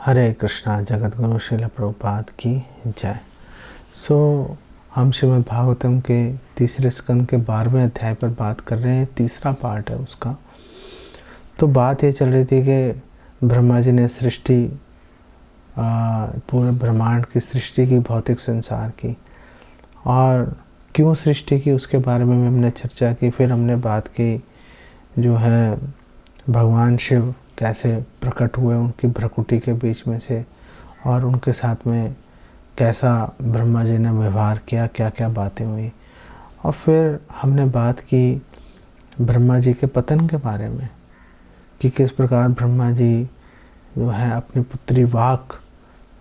हरे कृष्णा। जगतगुरु श्रील प्रभुपाद की जय। हम श्रीमद् भागवतम के तीसरे स्कंद के 12वें अध्याय पर बात कर रहे हैं। तीसरा पार्ट है उसका। तो बात ये चल रही थी कि ब्रह्मा जी ने सृष्टि, पूरे ब्रह्मांड की सृष्टि की, भौतिक संसार की, और क्यों सृष्टि की उसके बारे में हमने चर्चा की। फिर हमने बात की जो है भगवान शिव कैसे प्रकट हुए उनकी भ्रकुटी के बीच में से, और उनके साथ में कैसा ब्रह्मा जी ने व्यवहार किया, क्या क्या बातें हुई। और फिर हमने बात की ब्रह्मा जी के पतन के बारे में कि किस प्रकार ब्रह्मा जी जो है अपनी पुत्री वाक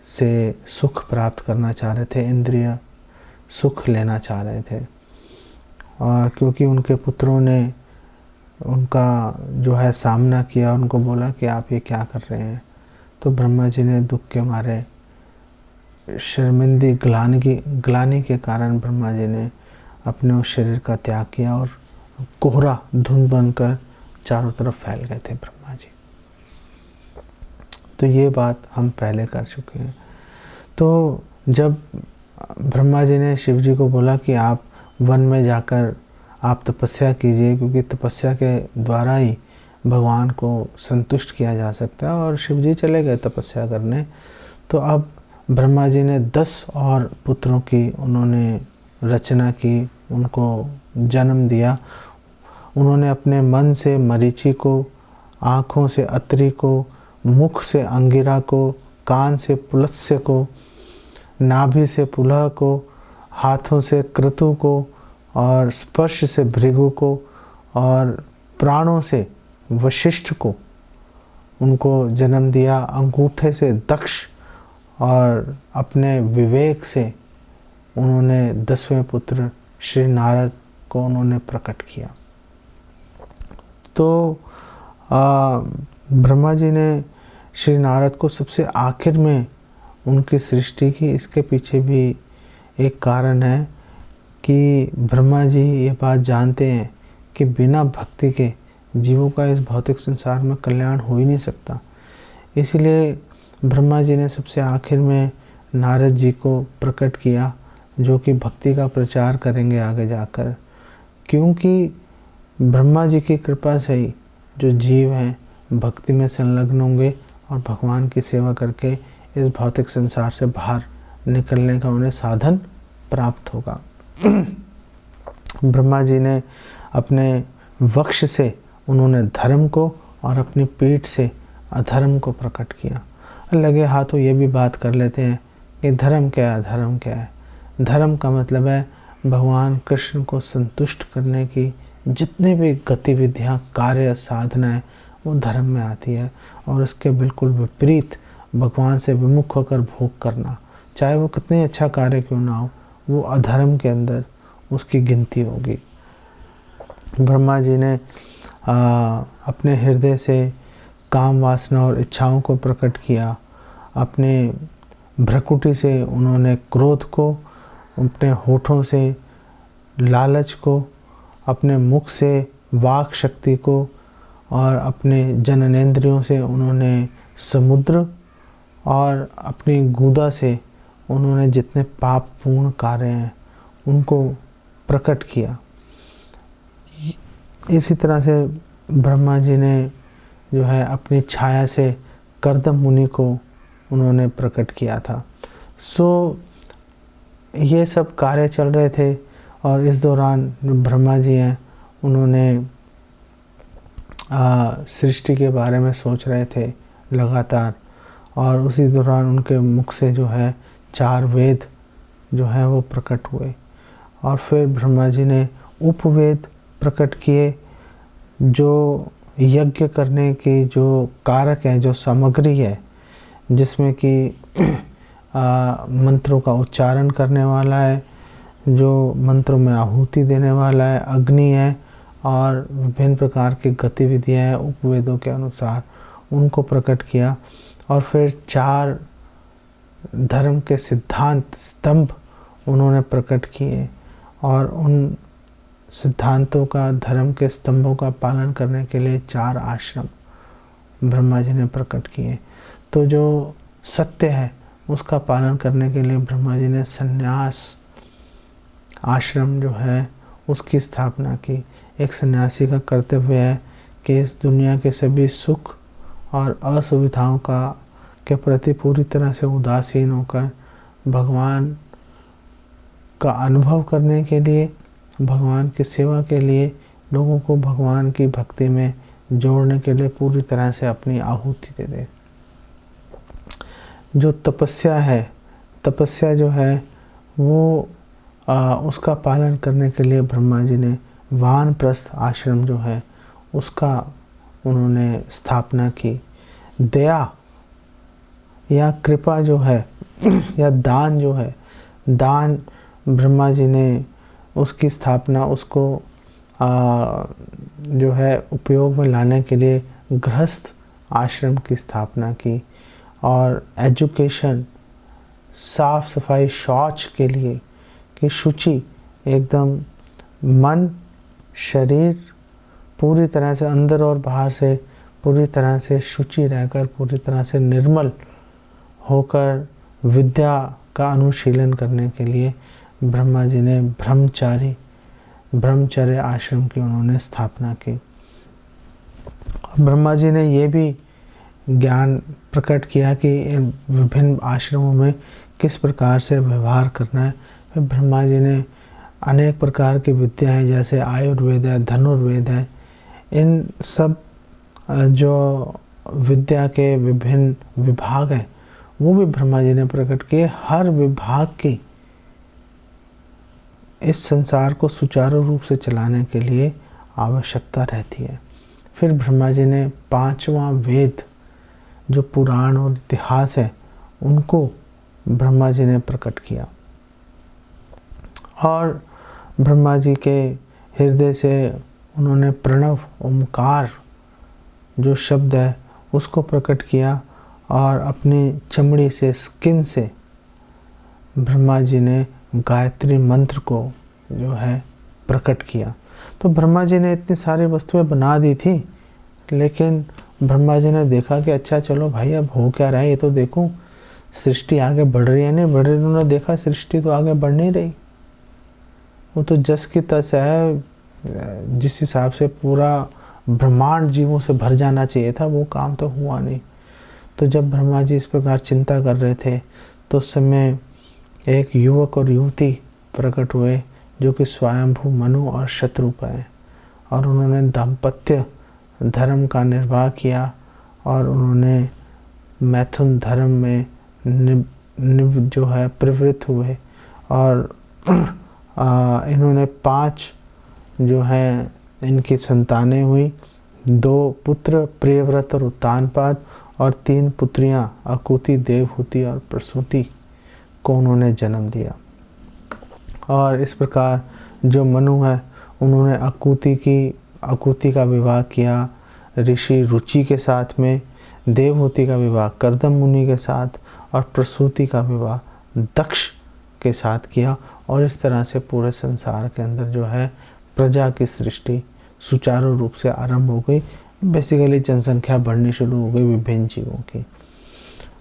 से सुख प्राप्त करना चाह रहे थे, इंद्रिय सुख लेना चाह रहे थे। और क्योंकि उनके पुत्रों ने उनका जो है सामना किया, उनको बोला कि आप ये क्या कर रहे हैं, तो ब्रह्मा जी ने दुख के मारे, शर्मिंदी ग्लानि के कारण ब्रह्मा जी ने अपने उस शरीर का त्याग किया और कोहरा धुंध बनकर चारों तरफ फैल गए थे ब्रह्मा जी। तो ये बात हम पहले कर चुके हैं। तो जब ब्रह्मा जी ने शिव जी को बोला कि आप वन में जाकर आप तपस्या कीजिए, क्योंकि तपस्या के द्वारा ही भगवान को संतुष्ट किया जा सकता है, और शिव जी चले गए तपस्या करने। तो अब ब्रह्मा जी ने 10 और पुत्रों की उन्होंने रचना की, उनको जन्म दिया। उन्होंने अपने मन से मरीचि को, आँखों से अत्रि को, मुख से अंगिरा को, कान से पुलत्स्य को, नाभि से पुलह को, हाथों से क्रतु को, और स्पर्श से भृगु को, और प्राणों से वशिष्ठ को उनको जन्म दिया। अंगूठे से दक्ष, और अपने विवेक से उन्होंने 10वें पुत्र श्री नारद को उन्होंने प्रकट किया। तो ब्रह्मा जी ने श्री नारद को सबसे आखिर में उनकी सृष्टि की। इसके पीछे भी एक कारण है कि ब्रह्मा जी ये बात जानते हैं कि बिना भक्ति के जीवों का इस भौतिक संसार में कल्याण हो ही नहीं सकता। इसलिए ब्रह्मा जी ने सबसे आखिर में नारद जी को प्रकट किया, जो कि भक्ति का प्रचार करेंगे आगे जाकर। क्योंकि ब्रह्मा जी की कृपा से ही जो जीव हैं भक्ति में संलग्न होंगे और भगवान की सेवा करके इस भौतिक संसार से बाहर निकलने का उन्हें साधन प्राप्त होगा। ब्रह्मा जी ने अपने वक्ष से उन्होंने धर्म को और अपनी पीठ से अधर्म को प्रकट किया। लगे हाथों ये भी बात कर लेते हैं कि धर्म क्या है, अधर्म क्या है। धर्म का मतलब है भगवान कृष्ण को संतुष्ट करने की जितनी भी गतिविधियाँ, कार्य, साधनाएं वो धर्म में आती है, और उसके बिल्कुल विपरीत भगवान से विमुख होकर भोग करना, चाहे वो कितने अच्छा कार्य क्यों ना हो, वो अधर्म के अंदर उसकी गिनती होगी। ब्रह्मा जी ने अपने हृदय से काम वासना और इच्छाओं को प्रकट किया। अपने भ्रकुटी से उन्होंने क्रोध को, अपने होठों से लालच को, अपने मुख से वाक शक्ति को, और अपने जननेंद्रियों से उन्होंने समुद्र, और अपनी गूदा से उन्होंने जितने पापपूर्ण कार्य हैं उनको प्रकट किया। इसी तरह से ब्रह्मा जी ने जो है अपनी छाया से कर्दम मुनि को उन्होंने प्रकट किया था। ये सब कार्य चल रहे थे, और इस दौरान ब्रह्मा जी हैं उन्होंने सृष्टि के बारे में सोच रहे थे लगातार, और उसी दौरान उनके मुख से जो है 4 वेद जो है वो प्रकट हुए। और फिर ब्रह्मा जी ने उपवेद प्रकट किए, जो यज्ञ करने की जो कारक है, जो सामग्री है, जिसमें कि मंत्रों का उच्चारण करने वाला है, जो मंत्रों में आहुति देने वाला है, अग्नि है, और विभिन्न प्रकार की गतिविधियाँ हैं उपवेदों के अनुसार, उनको प्रकट किया। और फिर 4 धर्म के सिद्धांत, स्तंभ उन्होंने प्रकट किए, और उन सिद्धांतों का, धर्म के स्तंभों का पालन करने के लिए 4 आश्रम ब्रह्मा जी ने प्रकट किए। तो जो सत्य है उसका पालन करने के लिए ब्रह्मा जी ने संन्यास आश्रम जो है उसकी स्थापना की। एक सन्यासी का कर्तव्य है कि इस दुनिया के सभी सुख और असुविधाओं के प्रति पूरी तरह से उदासीन होकर भगवान का अनुभव करने के लिए, भगवान की सेवा के लिए, लोगों को भगवान की भक्ति में जोड़ने के लिए पूरी तरह से अपनी आहुति दे दे। जो तपस्या है, तपस्या जो है वो उसका पालन करने के लिए ब्रह्मा जी ने वानप्रस्थ आश्रम जो है उसका उन्होंने स्थापना की। दया या कृपा जो है या दान जो है, दान ब्रह्मा जी ने उसकी स्थापना, उसको जो है उपयोग में लाने के लिए गृहस्थ आश्रम की स्थापना की। और एजुकेशन, साफ सफाई, शौच के लिए कि शुचि एकदम मन शरीर पूरी तरह से अंदर और बाहर से पूरी तरह से शुचि रहकर, पूरी तरह से निर्मल होकर विद्या का अनुशीलन करने के लिए ब्रह्मा जी ने ब्रह्मचर्य आश्रम की उन्होंने स्थापना की। ब्रह्मा जी ने ये भी ज्ञान प्रकट किया कि इन विभिन्न आश्रमों में किस प्रकार से व्यवहार करना है। फिर ब्रह्मा जी ने अनेक प्रकार की विद्याएं जैसे आयुर्वेद है, धनुर्वेद है, इन सब जो विद्या के विभिन्न विभाग हैं वो भी ब्रह्मा जी ने प्रकट किए। हर विभाग की इस संसार को सुचारू रूप से चलाने के लिए आवश्यकता रहती है। फिर ब्रह्मा जी ने 5वां वेद जो पुराण और इतिहास है उनको ब्रह्मा जी ने प्रकट किया। और ब्रह्मा जी के हृदय से उन्होंने प्रणव ओमकार जो शब्द है उसको प्रकट किया। और अपनी चमड़ी से, स्किन से ब्रह्मा जी ने गायत्री मंत्र को जो है प्रकट किया। तो ब्रह्मा जी ने इतनी सारी वस्तुएं बना दी थी, लेकिन ब्रह्मा जी ने देखा कि अच्छा चलो भाई अब हो क्या रहा है, ये तो देखो सृष्टि आगे बढ़ रही है नहीं बढ़ रही। उन्होंने देखा सृष्टि तो आगे बढ़ नहीं रही, वो तो जस की तस है। जिस हिसाब से पूरा ब्रह्मांड जीवों से भर जाना चाहिए था वो काम तो हुआ नहीं। तो जब ब्रह्मा जी इस प्रकार चिंता कर रहे थे तो उस समय एक युवक और युवती प्रकट हुए जो कि स्वयंभू मनु और शत्रुप हैं। और उन्होंने दाम्पत्य धर्म का निर्वाह किया और उन्होंने मैथुन धर्म में जो है प्रवृत्त हुए। और इन्होंने 5 जो है इनकी संतानें हुई। 2 पुत्र प्रियव्रत और उत्तानपाद और 3 पुत्रियां अकुति, देवहूति और प्रसूति को उन्होंने जन्म दिया। और इस प्रकार जो मनु है उन्होंने अकुति का विवाह किया ऋषि रुचि के साथ में, देवहूति का विवाह कर्दम मुनि के साथ और प्रसूति का विवाह दक्ष के साथ किया। और इस तरह से पूरे संसार के अंदर जो है प्रजा की सृष्टि सुचारू रूप से आरंभ हो गई। बेसिकली जनसंख्या बढ़नी शुरू हो गई विभिन्न जीवों की।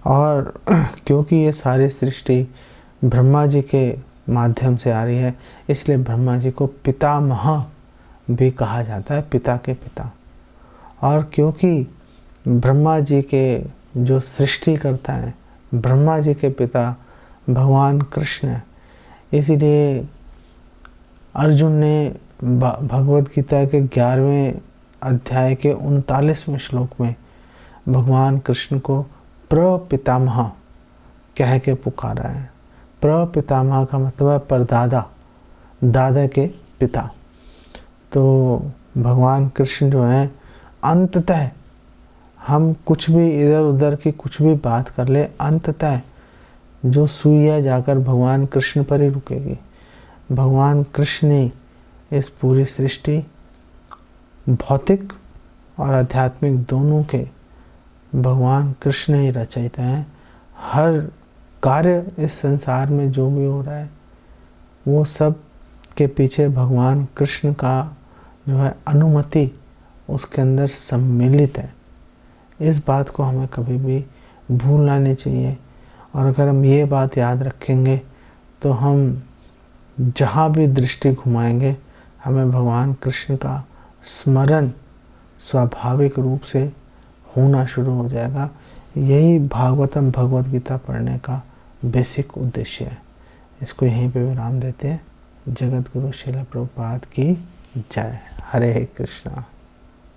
और क्योंकि ये सारी सृष्टि ब्रह्मा जी के माध्यम से आ रही है, इसलिए ब्रह्मा जी को पितामह भी कहा जाता है, पिता के पिता। और क्योंकि ब्रह्मा जी के जो सृष्टि करता है, ब्रह्मा जी के पिता भगवान कृष्ण है, इसीलिए अर्जुन ने भगवद गीता के 11वें अध्याय के 39वें श्लोक में भगवान कृष्ण को प्रपितामह कह के पुकारा है। प्रपितामह का मतलब है परदादा, दादा के पिता। तो भगवान कृष्ण जो है अंततः हम कुछ भी इधर उधर की कुछ भी बात कर ले, अंततः जो सुइया जाकर भगवान कृष्ण पर ही रुकेगी। भगवान कृष्ण ने इस पूरी सृष्टि भौतिक और आध्यात्मिक दोनों के भगवान कृष्ण ही रचयिता हैं। हर कार्य इस संसार में जो भी हो रहा है वो सब के पीछे भगवान कृष्ण का जो है अनुमति उसके अंदर सम्मिलित है। इस बात को हमें कभी भी भूलना नहीं चाहिए। और अगर हम ये बात याद रखेंगे तो हम जहाँ भी दृष्टि घुमाएंगे हमें भगवान कृष्ण का स्मरण स्वाभाविक रूप से होना शुरू हो जाएगा। यही भागवतम भगवत गीता पढ़ने का बेसिक उद्देश्य है। इसको यहीं पे विराम देते हैं। जगत गुरु श्रील प्रभुपाद की जय। हरे कृष्णा।